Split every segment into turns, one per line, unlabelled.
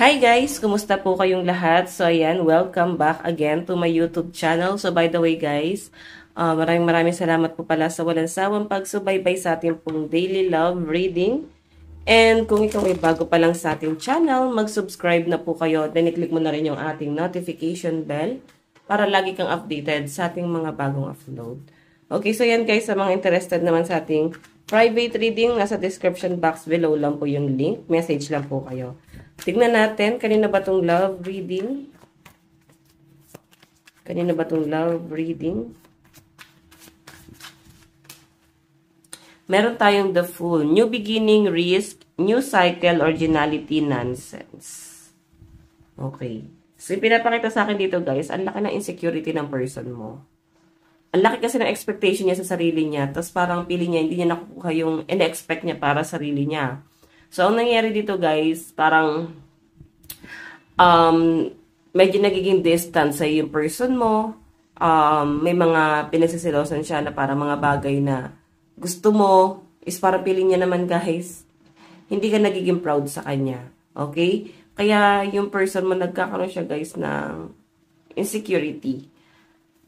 Hi guys! Kumusta po kayong lahat? So ayan, welcome back again to my YouTube channel. So by the way guys, maraming salamat po pala sa walang sawang pagsubaybay sa ating pong daily love reading. And kung ikaw ay bago pa lang sa ating channel, mag-subscribe na po kayo. Then i-click mo na rin yung ating notification bell para lagi kang updated sa ating mga bagong upload. Okay, so yan guys, sa mga interested naman sa ating private reading, nasa description box below lang po yung link. Message lang po kayo. Tignan natin, kanina ba itong love reading? Kanina ba itong love reading? Meron tayong the Fool. New beginning, risk, new cycle, originality, nonsense. Okay. So, pinapakita sa akin dito guys, ang laki ng insecurity ng person mo. Ang laki kasi ng expectation niya sa sarili niya. Tapos parang pili niya, hindi niya nakukuha yung in-expect niya para sa sarili niya. So, ang nangyayari dito guys, parang medyo nagiging distant sa yung person mo. May mga pinagsisilosan siya na parang mga bagay na gusto mo is parang piling niya naman guys, hindi ka nagiging proud sa kanya. Okay? Kaya yung person mo nagkakaroon siya guys ng insecurity.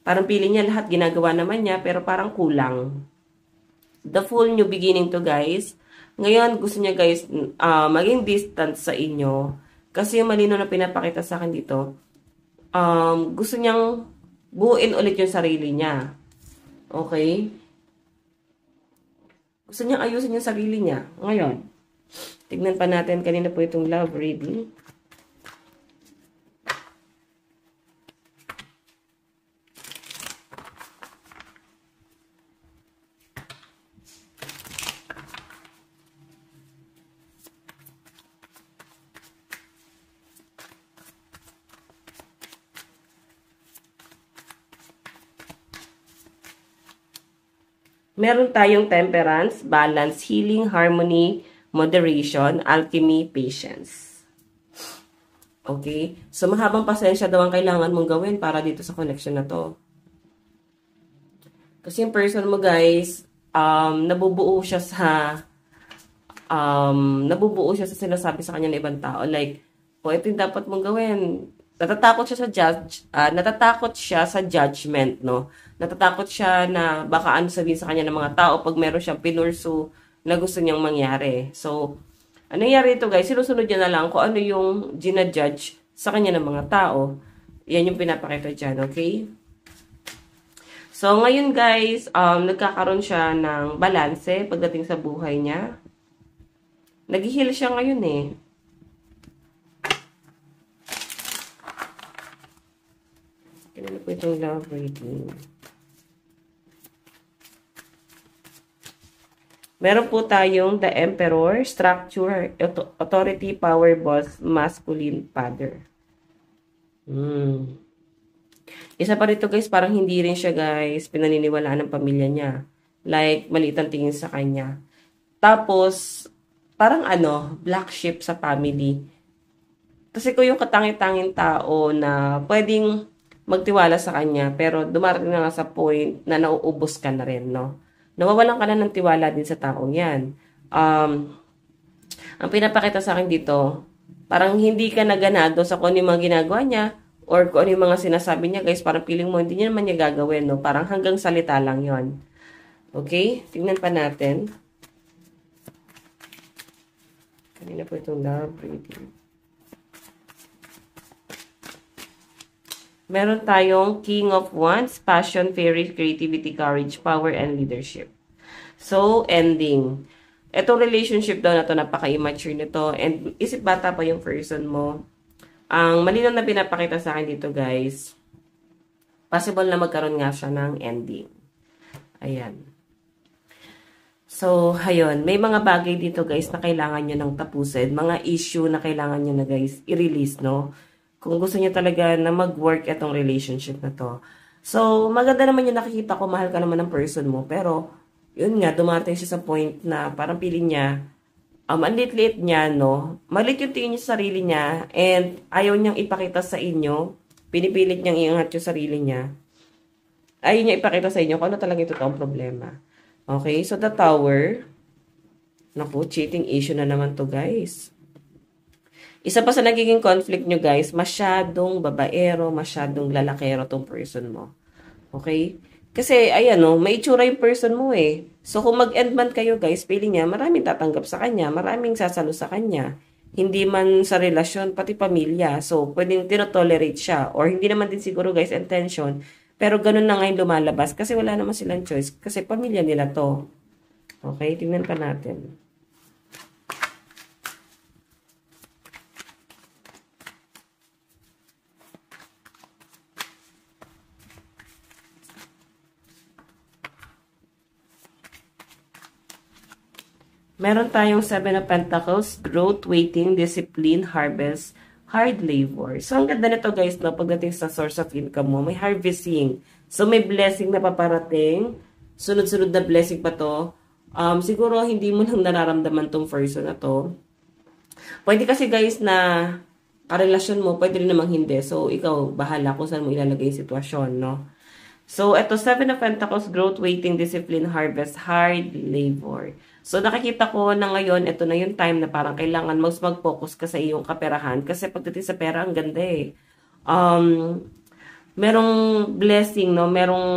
Parang piling niya lahat ginagawa naman niya pero parang kulang. The Fool, new beginning to guys. Ngayon, gusto niya guys, maging distant sa inyo. Kasi yung malino na pinapakita sa akin dito, gusto niyang buuin ulit yung sarili niya. Okay? Gusto niyang ayusin yung sarili niya. Ngayon, tignan pa natin kanina po itong love reading. Meron tayong temperance, balance, healing, harmony, moderation, alchemy, patience. Okay? So, mahabang pasensya daw ang kailangan mong gawin para dito sa connection na to. Kasi yung person mo guys, nabubuo siya sa sinasabi sa kanya ng ibang tao. Like, ito yung dapat mong gawin. Natatakot siya sa judgment, no? Natatakot siya na baka ano sabihin sa kanya ng mga tao pag meron siyang pinursu na gusto niyang mangyari. So, ano nangyari ito guys? Sinusunod niya na lang kung ano yung ginajudge sa kanya ng mga tao. Yan yung pinapakita dyan, okay? So, ngayon guys, nagkakaroon siya ng balanse pagdating sa buhay niya. Nag-heal siya ngayon eh. Ano po itong love reading? Meron po tayong the Emperor, structure, authority, power, boss, masculine, father. Isa pa rito guys, parang hindi rin siya guys pinaniniwalaan ng pamilya niya. Like, maliit ang tingin sa kanya. Tapos, parang black sheep sa family. Kasi ko yung katangin-tanging tao na pwedeng magtiwala sa kanya, pero dumarating na nga sa point na nauubos ka na rin, no? Nawawalan ka na ng tiwala din sa taong yan. Ang pinapakita sa akin dito, parang hindi ka naganado sa kung ano yung mga ginagawa niya, or kung ano yung mga sinasabi niya, guys, parang feeling mo, hindi niya naman niya gagawin, no? Parang hanggang salita lang yon. Okay? Tingnan pa natin. Kanina po itong love reading. Meron tayong King of Wands, Passion, Fairy, Creativity, Courage, Power, and Leadership. So, ending. Itong relationship daw na to, napaka-immature nito. And isip bata pa yung person mo. Ang malinaw na pinapakita sa akin dito, guys, possible na magkaroon nga siya ng ending. Ayan. So, ayun. May mga bagay dito, guys, na kailangan nyo nang tapusin. Mga issue na kailangan nyo na, guys, i-release, no? Kung gusto niya talaga na mag-work itong relationship na to. So, maganda naman yung nakikita ko, mahal ka naman ng person mo. Pero, yun nga, dumating siya sa point na parang piling niya, ang lit-lit niya, no? Malit yung tingin niya sa sarili niya, and ayaw niyang ipakita sa inyo, pinipilit niyang iangat yung sarili niya. Ayaw niya ipakita sa inyo kung ano talaga ito ang problema. Okay, so the Tower, naku, cheating issue na naman to guys. Isa pa sa nagiging conflict nyo guys, masyadong babaero, masyadong lalakero tong person mo. Okay? Kasi, ayan o, may itsura yung person mo eh. So, kung mag-end man kayo guys, feeling niya, maraming tatanggap sa kanya, maraming sasalo sa kanya. Hindi man sa relasyon, pati pamilya. So, pwedeng tinotolerate siya. Or hindi naman din siguro guys, intention. Pero ganun na ngayon lumalabas. Kasi wala naman silang choice. Kasi pamilya nila to. Okay? Tingnan pa natin. Meron tayong 7 of Pentacles, growth, waiting, discipline, harvest, hard labor. So, ang ganda nito guys, no, pagdating sa source of income mo, may harvesting. So, may blessing na paparating. Sunod-sunod na blessing pa to. Siguro, hindi mo lang nararamdaman tong person na to. Pwede kasi guys na karelasyon mo, pwede rin namang hindi. So, ikaw, bahala kung saan mo ilalagay yung sitwasyon, no? So, ito, 7 of Pentacles, growth, waiting, discipline, harvest, hard labor. So, nakikita ko na ngayon, ito na yung time na parang kailangan mas mag-focus ka sa iyong kaperahan. Kasi pagdating sa pera, ang ganda eh. Merong blessing, no? Merong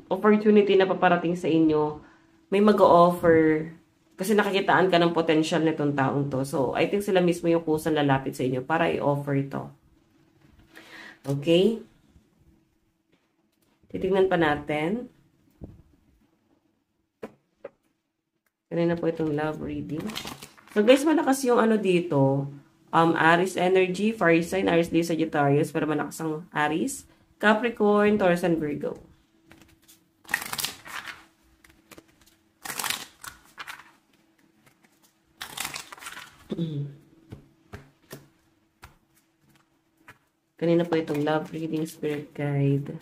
opportunity na paparating sa inyo. May mag-o-offer. Kasi nakikitaan ka ng potential nitong taong to. So, I think sila mismo yung kusang lalapit sa inyo para i-offer ito. Okay? Titignan pa natin. Kanina po itong love reading. So guys, malakas yung ano dito. Aries energy, fire sign, Aries, Leo, Sagittarius. Pero malakas ang Aries. Capricorn, Taurus, and Virgo. Kanina po itong love reading, spirit guide.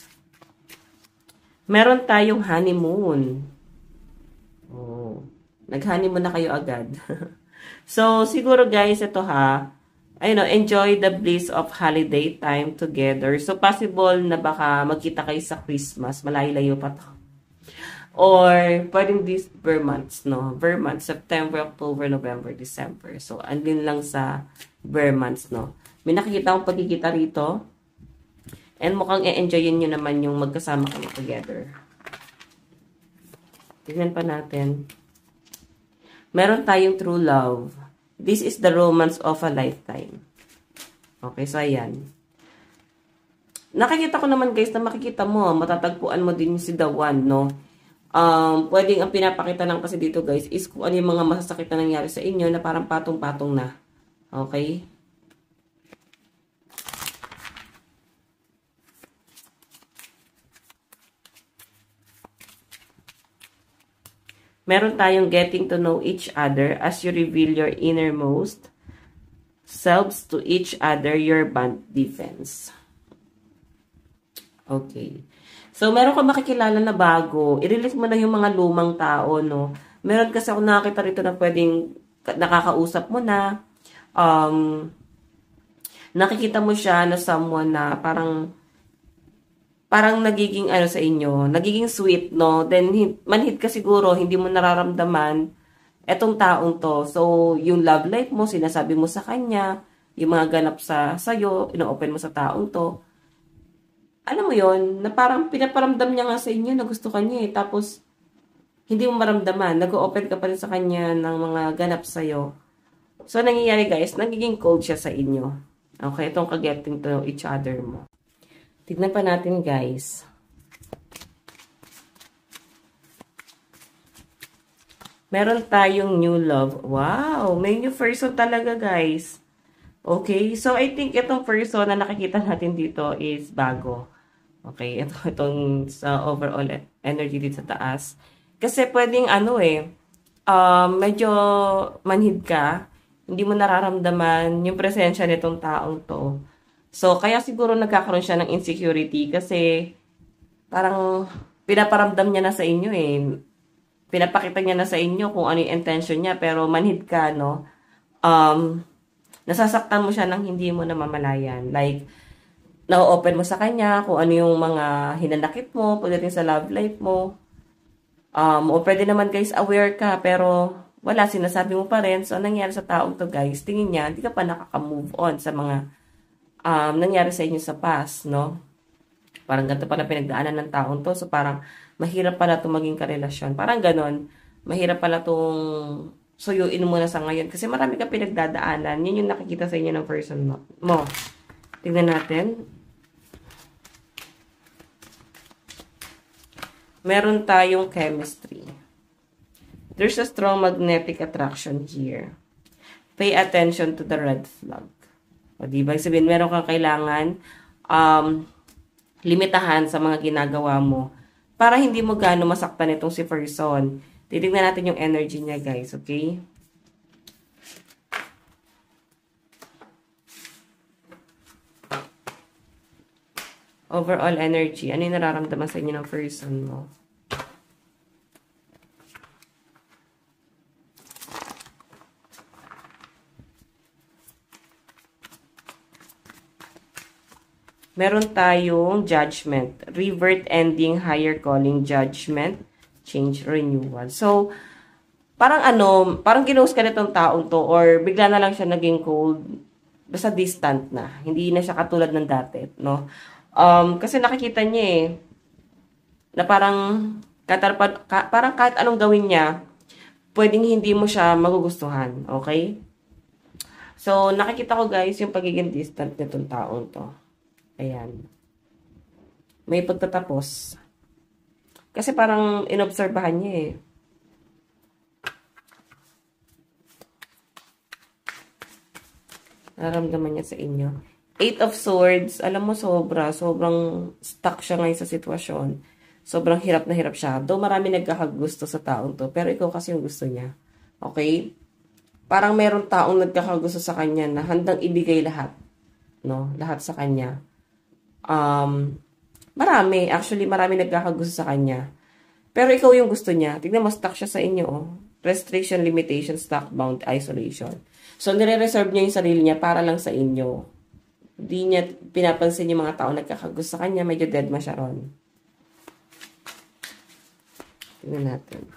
Meron tayong honeymoon. Oh. Nag-honeymoon na kayo agad. So, siguro guys, ito ha, enjoy the bliss of holiday time together. So, possible na baka magkita kayo sa Christmas. Malayo-layo pa to. Or, pwedeng these Ver months, no? Ver months, September, October, November, December. So, andin lang sa Ver months, no? May nakikita akong pagkikita rito. And mukhang e-enjoyin nyo naman yung magkasama kayo together. Tignan pa natin. Meron tayong true love. This is the romance of a lifetime. Okay, so ayan. Nakikita ko naman guys na makikita mo, matatagpuan mo din si the one, no? Pwedeng ang pinapakita lang kasi dito guys is kung ano yung mga masasakit na nangyari sa inyo na parang patong-patong na. Okay? Meron tayong getting to know each other as you reveal your innermost selves to each other, your bond defense. Okay. So, meron ka makikilala na bago. I-release mo na yung mga lumang tao, no? Meron kasi ako nakakita rito na pwedeng nakakausap mo na. Nakikita mo siya na someone na parang nagiging sa inyo, nagiging sweet, no? Then, manhid ka siguro, hindi mo nararamdaman etong taong to. So, yung love life mo, sinasabi mo sa kanya, yung mga ganap sa'yo, ino-open mo sa taong to. Alam mo yon na parang pinaparamdam niya nga sa inyo na gusto kanya eh. Tapos, hindi mo maramdaman, nag-open ka pa rin sa kanya ng mga ganap sa'yo. So, nangyayari guys, nagiging cold siya sa inyo. Okay, itong ka-getting to each other mo. Tignan pa natin, guys. Meron tayong new love. Wow! May new person talaga, guys. Okay? So, I think itong person na nakikita natin dito is bago. Okay? Itong sa overall energy dito sa taas. Kasi pwedeng medyo manhid ka. Hindi mo nararamdaman yung presensya nitong taong to. So, kaya siguro nagkakaroon siya ng insecurity kasi parang pinaparamdam niya na sa inyo eh. Pinapakita niya na sa inyo kung ano yung intention niya pero manhid ka, no? Nasasaktan mo siya nang hindi mo namamalayan. Like, na-open mo sa kanya kung ano yung mga hinanakit mo pagdating sa love life mo. O pwede naman guys, aware ka pero wala, sinasabi mo pa rin. So, anong nangyari sa taong to, guys? Tingin niya, hindi ka pa nakaka-move on sa mga nangyari sa inyo sa past, no? Parang ganito pala pinagdaanan ng taong to. So, parang mahirap pala itong maging karelasyon. Parang ganon. Mahirap pala itong suyuin mo na sa ngayon. Kasi marami ka pinagdadaanan. Yun yung nakikita sa inyo ng person mo. Tingnan natin. Meron tayong chemistry. There's a strong magnetic attraction here. Pay attention to the red flag. O, diba? Sabihin, meron kang kailangan limitahan sa mga ginagawa mo para hindi mo gaano masaktan itong si person. Titignan natin yung energy niya, guys. Okay? Overall energy. Ano yung nararamdaman sa inyo ng person mo? Meron tayong judgment. Revert, ending, higher calling, judgment, change, renewal. So, parang parang ginost ka nitong taong to or bigla na lang siya naging cold. Basta distant na. Hindi na siya katulad ng dati, no? Kasi nakikita niya na parang kahit anong gawin niya, pwedeng hindi mo siya magugustuhan, okay? So, nakikita ko, guys, yung pagiging distant nitong taong to. Ayan. May pagtatapos. Kasi parang inobserbahan niya Nararamdaman niya sa inyo. 8 of Swords. Alam mo, sobrang stuck siya ngayon sa sitwasyon. Sobrang hirap na hirap siya. Though marami nagkakagusto sa taong to. Pero ikaw kasi yung gusto niya. Okay? Parang meron taong nagkakagusto sa kanya na handang ibigay lahat. No? Lahat sa kanya. Actually, marami nagkakagusto sa kanya. Pero ikaw yung gusto niya. Tignan mo, stuck siya sa inyo, Restriction, limitation, stuck, bound, isolation. So, nire-reserve niya yung sarili niya para lang sa inyo. Hindi niya pinapansin yung mga tao nagkakagusto sa kanya. Medyo dead ma siya ron. Tignan natin.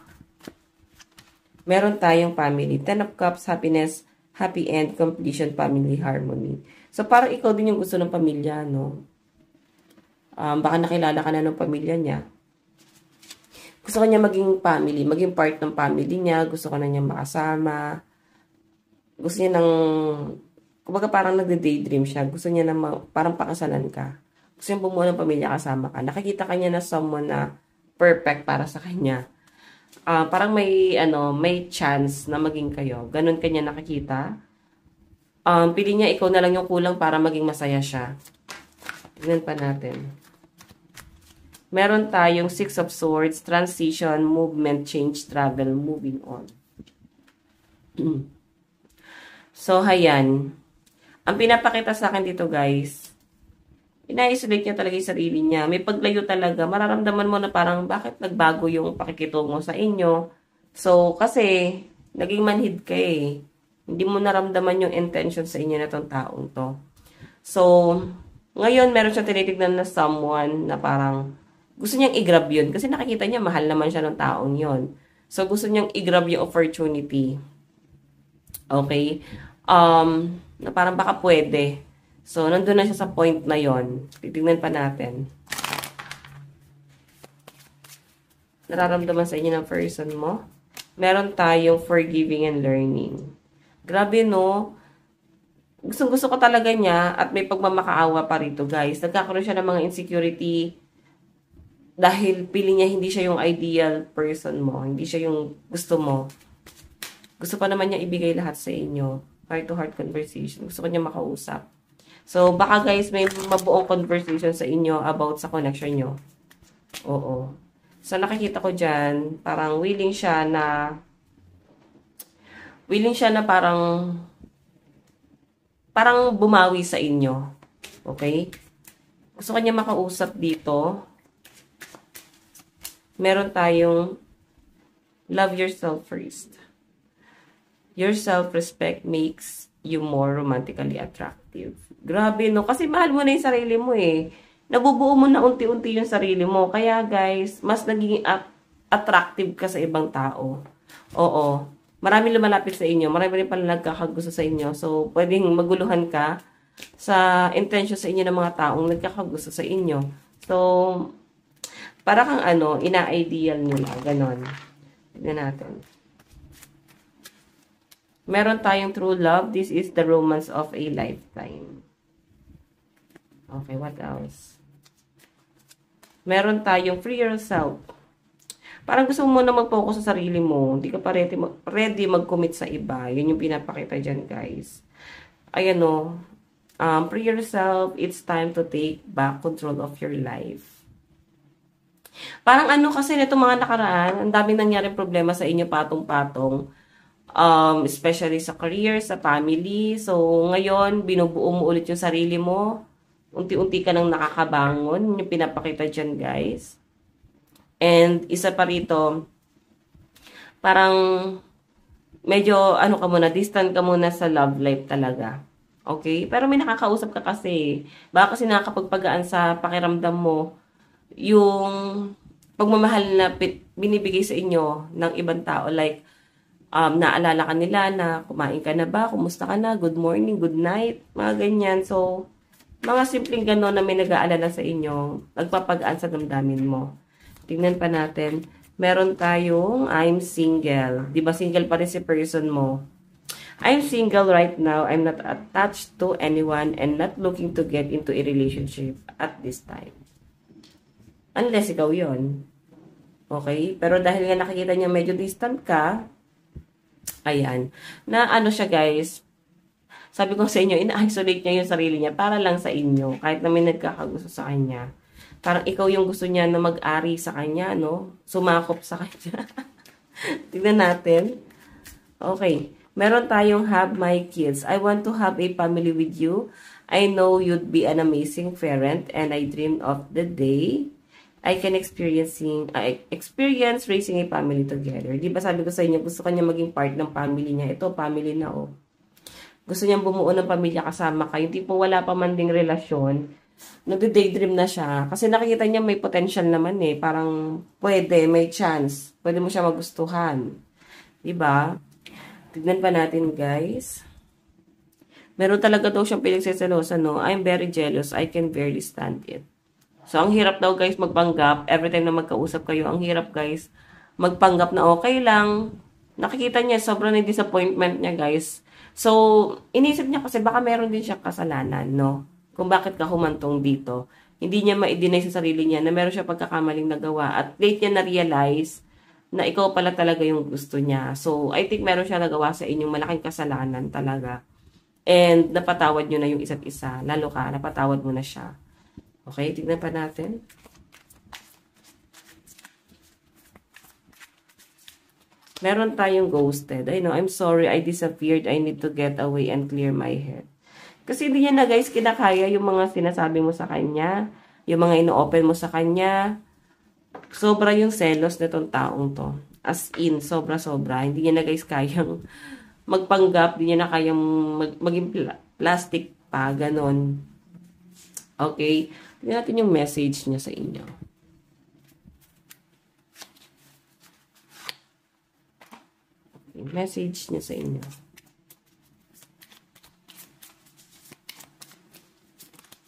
Meron tayong family. 10 of Cups, happiness, happy end, completion, family, harmony. So, parang ikaw din yung gusto ng pamilya, no? Baka nakilala ka na ng pamilya niya. Gusto kanya maging family, maging part ng family niya. Gusto ka na niya makasama. Gusto niya kumbaga parang nagde-daydream siya. Gusto niya na parang pakasalan ka. Gusto niya bumuo ng pamilya kasama ka. Nakikita ka niya na someone na perfect para sa kanya. Parang may chance na maging kayo. Ganun kanya nakikita. Pili niya ikaw na lang yung kulang para maging masaya siya. Tignan pa natin. Meron tayong 6 of Swords, transition, movement, change, travel, moving on. So, hayan. Ang pinapakita sa akin dito, guys, ina-isolate niya talaga yung sarili niya. May paglayo talaga. Mararamdaman mo na parang bakit nagbago yung pakikitungo sa inyo. So, kasi, naging manhid ka Hindi mo naramdaman yung intention sa inyo na tong taong to. So, ngayon, meron siyang tinitignan na someone na parang gusto niyang i-grab yun. Kasi nakikita niya, mahal naman siya ng taong yun. So, gusto niyang i-grab yung opportunity. Okay? Na parang baka pwede. So, nandun na siya sa point na yon. Titignan pa natin. Nararamdaman sa inyo ng person mo. Meron tayong forgiving and learning. Grabe, no? Gusto ko talaga niya at may pagmamakaawa pa rito, guys. Nagkakaroon siya ng mga insecurity dahil pili niya hindi siya yung ideal person mo. Hindi siya yung gusto mo. Gusto pa naman niya ibigay lahat sa inyo. Heart-to-heart conversation. Gusto ko niya makausap. So, baka guys, may mabuong conversation sa inyo about sa connection nyo. Oo. So, nakikita ko dyan, parang willing siya na parang bumawi sa inyo. Okay? Gusto ko niya makausap dito. Meron tayong love yourself first. Your self-respect makes you more romantically attractive. Grabe, no? Kasi mahal mo na yung sarili mo Nabubuo mo na unti-unti yung sarili mo. Kaya, guys, mas naging attractive ka sa ibang tao. Oo. Marami lumalapit sa inyo. Marami rin pala nagkakagusto sa inyo. So, pwedeng maguluhan ka sa intention sa inyo ng mga taong nagkakagusto sa inyo. So, para kang ano, ina-ideal nila. Ganon. Tignan natin. Meron tayong true love. This is the romance of a lifetime. Okay, what else? Meron tayong free yourself. Parang gusto mo na mag-focus sa sarili mo. Hindi ka pa ready mag-commit sa iba. Yun yung pinapakita dyan, guys. Ayan o. Free yourself. It's time to take back control of your life. Parang ano kasi nito mga nakaraan, ang daming nangyaring problema sa inyo patong-patong. Especially sa career, sa family. So, ngayon, binubuo mo ulit yung sarili mo. Unti-unti ka nang nakakabangon. Yung pinapakita dyan, guys. And, isa pa rito, parang, medyo, ano ka muna, distant ka muna sa love life talaga. Okay? Pero may nakakausap ka kasi. Baka kasi nakakapagpagaan sa pakiramdam mo, yung pagmamahal na binibigay sa inyo ng ibang tao. Like, naalala ka nila na kumain ka na ba? Kumusta ka na? Good morning, good night. Mga ganyan. So, mga simpleng gano'n na may nag-aalala sa inyo, nagpapagaan sa damdamin mo. Tingnan pa natin. Meron tayong I'm single. Di ba single pa rin si person mo? I'm single right now. I'm not attached to anyone and not looking to get into a relationship at this time. Unless ikaw yon. Okay? Pero dahil nga nakikita niya medyo distant ka, ayan. Na ano siya guys, sabi ko sa inyo, ina-isolate niya yung sarili niya para lang sa inyo. Kahit na may nagkakagusto sa kanya. Parang ikaw yung gusto niya na mag-ari sa kanya, no? Sumakop sa kanya. Tignan natin. Okay. Meron tayong have my kids. I want to have a family with you. I know you'd be an amazing parent and I dream of the day I can experience raising a family together. Di ba sabi ko sa inyo, gusto kanya maging part ng family niya. Ito, family na, oh. Gusto niyang bumuo ng pamilya kasama kayo. Yung tipo wala pa man ding relasyon, nagde-daydream na siya. Kasi nakikita niya may potential naman eh. Parang pwede, may chance. Pwede mo siya magustuhan. Diba? Tignan pa natin guys. Meron talaga daw siyang pinagseselosan, no? I'm very jealous. I can barely stand it. So, ang hirap daw guys magpanggap. Every time na magkausap kayo, ang hirap guys magpanggap na okay lang. Nakikita niya, sobrang na disappointment niya guys. So, inisip niya kasi baka meron din siya kasalanan, no? Kung bakit ka humantong dito. Hindi niya ma-deny sa sarili niya na meron siya pagkakamaling nagawa. At late niya na-realize na ikaw pala talaga yung gusto niya. So, I think meron siya nagawa sa inyong malaking kasalanan talaga. And napatawad niyo na yung isa't isa. Lalo ka, napatawad mo na siya. Okay, tignan pa natin. Meron tayong ghosted. I know, I'm sorry, I disappeared. I need to get away and clear my head. Kasi hindi niya na guys kinakaya yung mga sinasabi mo sa kanya, yung mga ino-open mo sa kanya. Sobra yung selos nitong taong to. As in, sobra-sobra. Hindi niya na guys kayang magpanggap, hindi niya na kayang maging plastic pa, ganon. Okay? Tignan natin yung message niya sa inyo. Message niya sa inyo.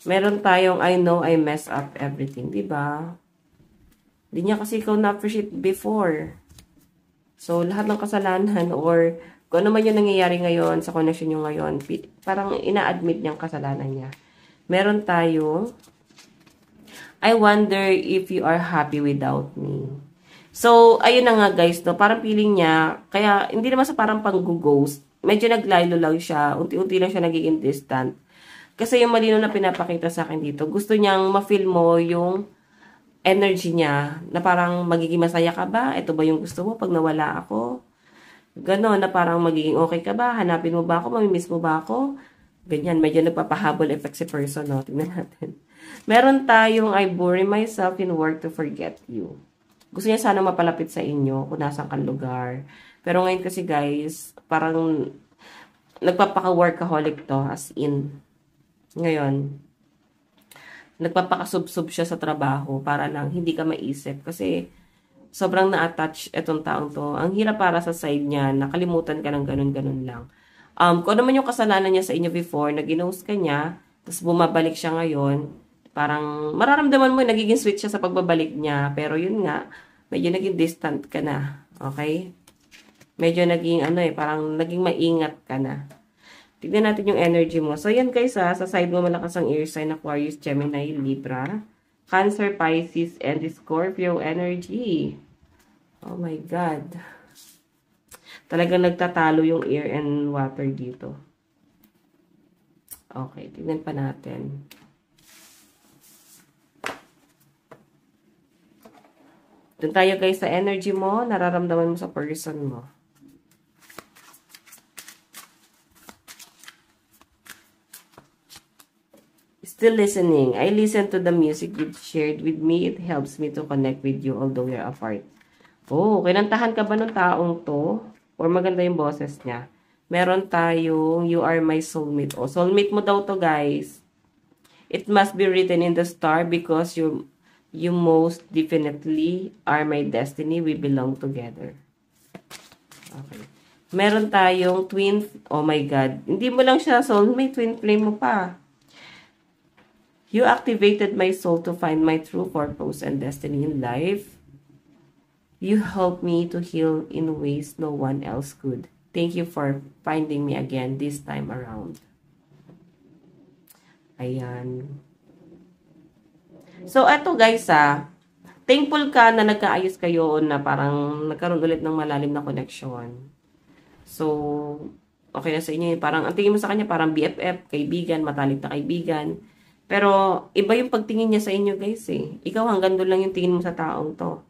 Meron tayong I know I mess up everything, diba? Hindi niya kasi ikaw na-appreciate before. So, lahat ng kasalanan or kung ano man yung nangyayari ngayon sa connection nyo ngayon, parang ina-admit niyang kasalanan niya. Meron tayong I wonder if you are happy without me. So, ayun na nga guys, no? Parang feeling niya, kaya hindi naman sa parang pang-ghost, medyo naglaylo lang siya, unti-unti lang siya nagiging distant. Kasi yung malino na pinapakita sa akin dito, gusto niyang ma-feel mo yung energy niya, na parang magiging masaya ka ba? Ito ba yung gusto mo pag nawala ako? Ganon, na parang magiging okay ka ba? Hanapin mo ba ako? Mamimiss mo ba ako? Ganyan, medyo nagpapahabol effect si person, no? Tingnan natin. Meron tayong I bury myself in work to forget you. Gusto niya sana mapalapit sa inyo kung nasaan kang lugar. Pero ngayon kasi guys, parang nagpapaka-workaholic to, as in. Ngayon, nagpapakasubsub siya sa trabaho para lang hindi ka maisip. Kasi sobrang na-attach itong taong to. Ang hirap para sa side niya, nakalimutan ka ng ganun-ganun lang. Kung ano man yung kasalanan niya sa inyo before, na ginost ka niya, tapos bumabalik siya ngayon, parang mararamdaman mo, nagiging sweet siya sa pagbabalik niya. Pero yun nga, medyo naging distant ka na. Okay? Medyo naging, parang naging maingat ka na. Tignan natin yung energy mo. So, yan guys, sa side mo malakas ang air sign, Aquarius, Gemini, Libra, Cancer, Pisces, and Scorpio energy. Oh my God. Talagang nagtatalo yung air and water dito. Okay, tignan pa natin. Doon tayo guys sa energy mo, nararamdaman mo sa person mo. Still listening. I listen to the music you shared with me. It helps me to connect with you although we're apart. Oh, kinantahan ka ba ng taong to? Or maganda yung boses niya? Meron tayong You Are My Soulmate. O, soulmate mo daw to guys. It must be written in the star because you most definitely are my destiny. We belong together. Okay. Meron tayong twin. Oh my God. Hindi mo lang siya soulmate. Twin flame mo pa. You activated my soul to find my true purpose and destiny in life. You helped me to heal in ways no one else could. Thank you for finding me again this time around. Ayan. So, eto guys thankful ka na nagkaayos kayo na parang nagkaroon ulit ng malalim na connection. So, okay na sa inyo. Parang, ang tingin mo sa kanya parang BFF, kaibigan, matalik na kaibigan. Pero, iba yung pagtingin niya sa inyo guys Ikaw hanggang doon lang yung tingin mo sa taong to.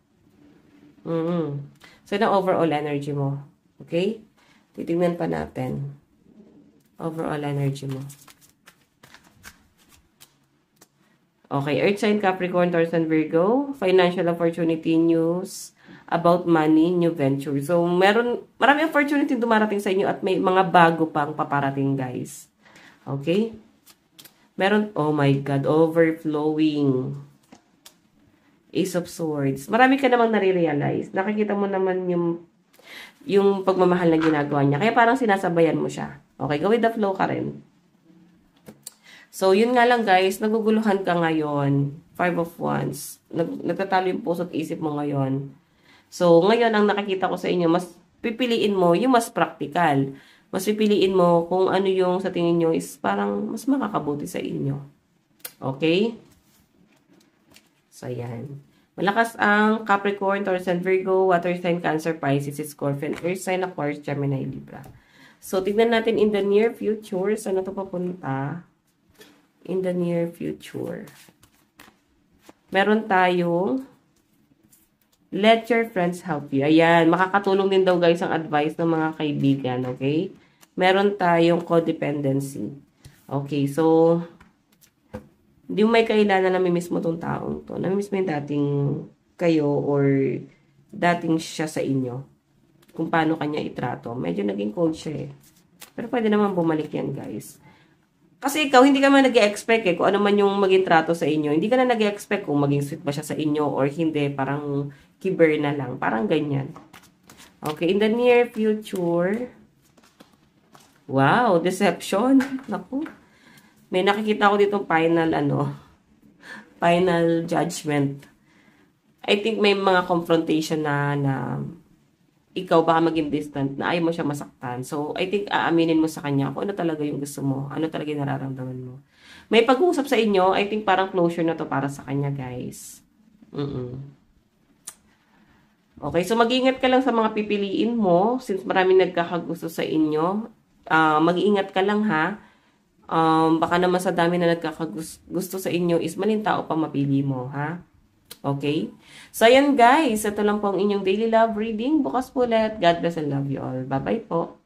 So, na overall energy mo. Okay? Titignan pa natin. Overall energy mo. Okay, Earth sign, Capricorn, Taurus, and Virgo. Financial opportunity news about money, new venture. So, marami opportunity dumarating sa inyo at may mga bago pang paparating, guys. Okay? Meron, oh my God, overflowing. Ace of Swords. Marami ka namang nare-realize. Nakikita mo naman yung pagmamahal na ginagawa niya. Kaya parang sinasabayan mo siya. Okay, go with the flow ka rin. So, yun nga lang guys, naguguluhan ka ngayon. 5 of Wands. Nagtatalo yung puso at isip mo ngayon. So, ngayon, ang nakikita ko sa inyo, mas pipiliin mo yung mas practical. Mas pipiliin mo kung ano yung sa tingin nyo is parang mas makakabuti sa inyo. Okay? So, yan. Malakas ang Capricorn, Taurus, and Virgo, Water sign, Cancer, Pisces, Scorpio, Earth sign, Aquarius, Gemini, Libra. So, tignan natin in the near future. Saan ito papunta? In the near future. Meron tayong let your friends help you. Ayan, makakatulong din daw guys ang advice ng mga kaibigan, okay? Meron tayong codependency. Okay, so hindi mo may kailangan na namimiss mo tong taong to. Namimiss mo yung dating kayo or dating siya sa inyo. Kung paano kanya itrato. Medyo naging cold siya Pero pwede naman bumalik yan guys. Kasi ikaw, hindi ka man nag-expect kung ano man yung maging trato sa inyo. Hindi ka na nag-expect kung maging sweet ba siya sa inyo or hindi. Parang kiber na lang. Parang ganyan. Okay, in the near future. Wow, deception. Naku. May nakikita ko dito final, final judgment. I think may mga confrontation na ikaw baka maging distant, na ayaw mo siya masaktan. So, I think aaminin mo sa kanya kung ano talaga yung gusto mo, ano talaga yung nararamdaman mo. May pag-uusap sa inyo, I think parang closure na to para sa kanya, guys. Okay, so mag-iingat ka lang sa mga pipiliin mo, since maraming nagkakagusto sa inyo. Mag-iingat ka lang ha. Baka naman sa dami na nagkakagusto sa inyo is maling tao pa mapili mo, ha? Okay? So, ayan guys. Ito lang po ang inyong daily love reading. Bukas po ulit. God bless and love you all. Bye-bye po.